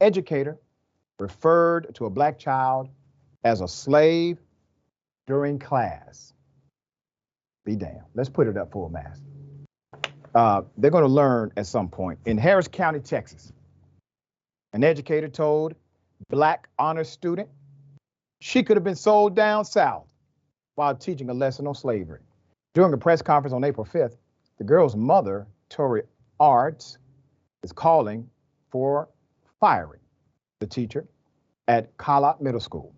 educator referred to a black child as a slave during class. Be damned. Let's put it up full mass. They're going to learn at some point. In Harris County, Texas, an educator told black honor student she could have been sold down south while teaching a lesson on slavery. During a press conference on April 5th, the girl's mother, Tori Ards, is calling for firing the teacher at Collard Middle School.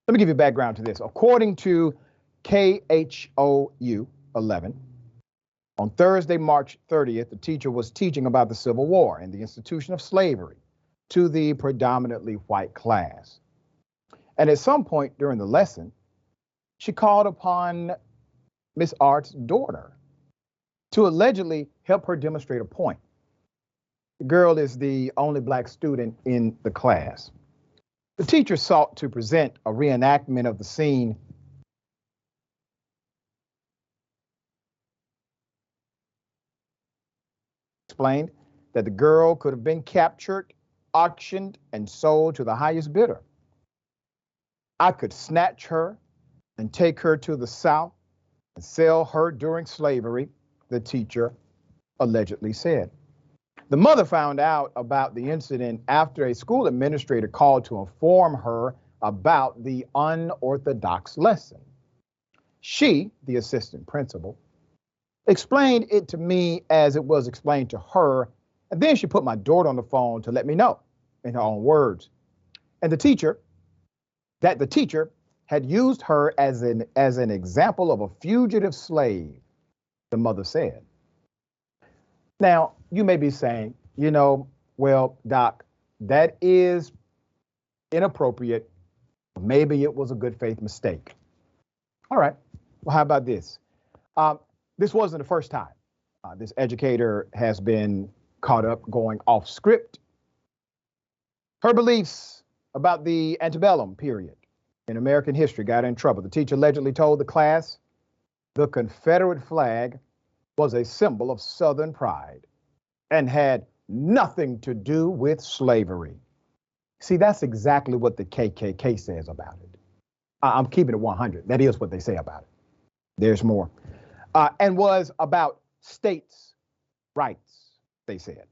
Let me give you background to this. According to KHOU 11, on Thursday, March 30th, the teacher was teaching about the Civil War and the institution of slavery to the predominantly white class. And at some point during the lesson, she called upon Miss Arts' daughter to allegedly help her demonstrate a point. The girl is the only black student in the class. The teacher sought to present a reenactment of the scene explained that the girl could have been captured, auctioned, and sold to the highest bidder. I could snatch her and take her to the South and sell her during slavery, the teacher allegedly said. The mother found out about the incident after a school administrator called to inform her about the unorthodox lesson. She, the assistant principal, explained it to me as it was explained to her, and then she put my daughter on the phone to let me know, in her own words. And the teacher had used her as an example of a fugitive slave, the mother said. Now, you may be saying, well, Doc, that is inappropriate. Maybe it was a good faith mistake. All right. Well, how about this? This wasn't the first time this educator has been caught up going off script. Her beliefs about the antebellum period in American history got her in trouble. The teacher allegedly told the class the Confederate flag was a symbol of Southern pride and had nothing to do with slavery. See, that's exactly what the KKK says about it. I'm keeping it 100. That is what they say about it. There's more. And was about states' rights, they said.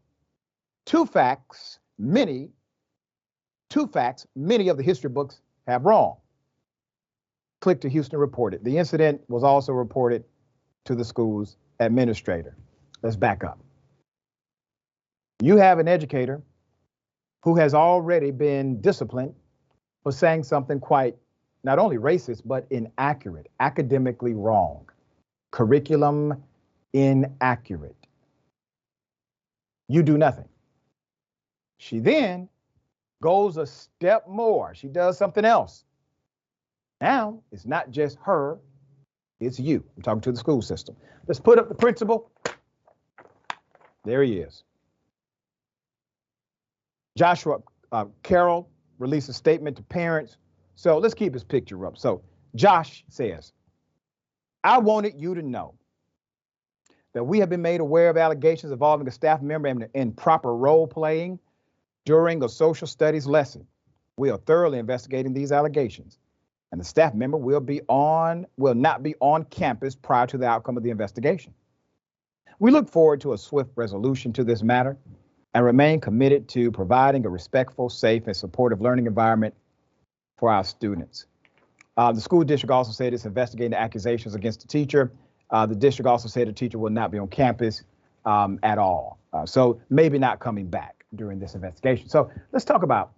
Two facts many of the history books have wrong. Click to Houston reported. The incident was also reported to the school's administrator. Let's back up. You have an educator who has already been disciplined for saying something quite not only racist, but inaccurate, academically wrong, curriculum inaccurate. You do nothing. She then goes a step more. She does something else. Now, it's not just her, it's you. I'm talking to the school system. Let's put up the principal. There he is. Joshua Carroll released a statement to parents. So let's keep his picture up. So Josh says, I wanted you to know that we have been made aware of allegations involving a staff member in improper role playing during a social studies lesson. We are thoroughly investigating these allegations, and the staff member will not be on campus prior to the outcome of the investigation. We look forward to a swift resolution to this matter and remain committed to providing a respectful, safe, and supportive learning environment for our students. The school district also said it's investigating the accusations against the teacher. The district also said the teacher will not be on campus at all. So maybe not coming back during this investigation. So let's talk about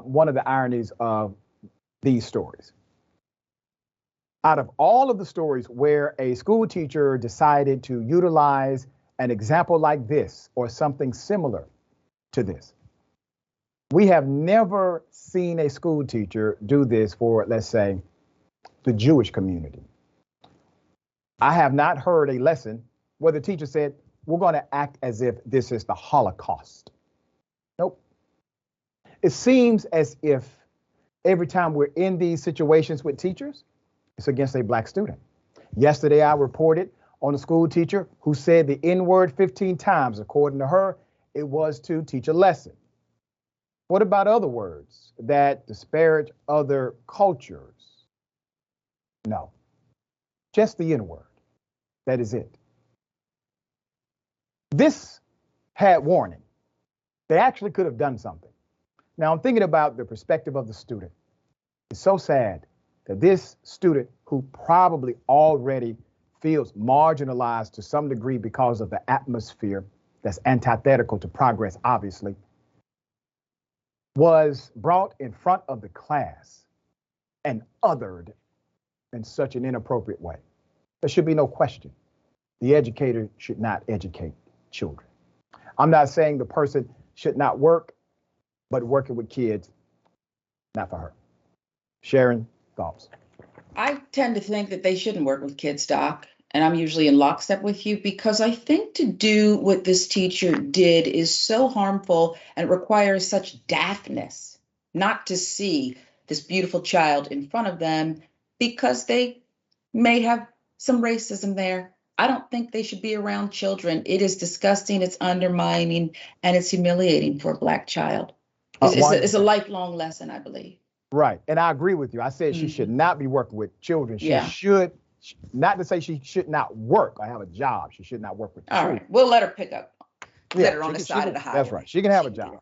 one of the ironies of these stories. Out of all of the stories where a school teacher decided to utilize an example like this or something similar to this, we have never seen a school teacher do this for, let's say, the Jewish community. I have not heard a lesson where the teacher said, we're going to act as if this is the Holocaust. Nope. It seems as if every time we're in these situations with teachers, it's against a black student. Yesterday, I reported on a school teacher who said the N-word 15 times. According to her, it was to teach a lesson. What about other words that disparage other cultures? No, just the N word. That is it. This had warning. They actually could have done something. Now I'm thinking about the perspective of the student. It's so sad that this student, who probably already feels marginalized to some degree because of the atmosphere that's antithetical to progress, obviously, was brought in front of the class and othered in such an inappropriate way. There should be no question. The educator should not educate children. I'm not saying the person should not work, but working with kids, not for her. Sharon, thoughts? I tend to think that they shouldn't work with kids, Doc, and I'm usually in lockstep with you because I think to do what this teacher did is so harmful and requires such daftness not to see this beautiful child in front of them because they may have some racism there. I don't think they should be around children. It is disgusting, it's undermining, and it's humiliating for a Black child. It's a lifelong lesson, I believe. Right. And I agree with you. I said she should not be working with children. She should, not to say she should not work or have a job. She should not work with children. All right. We'll let her pick up. Let her on the side of the highway. That's right. She can have a job.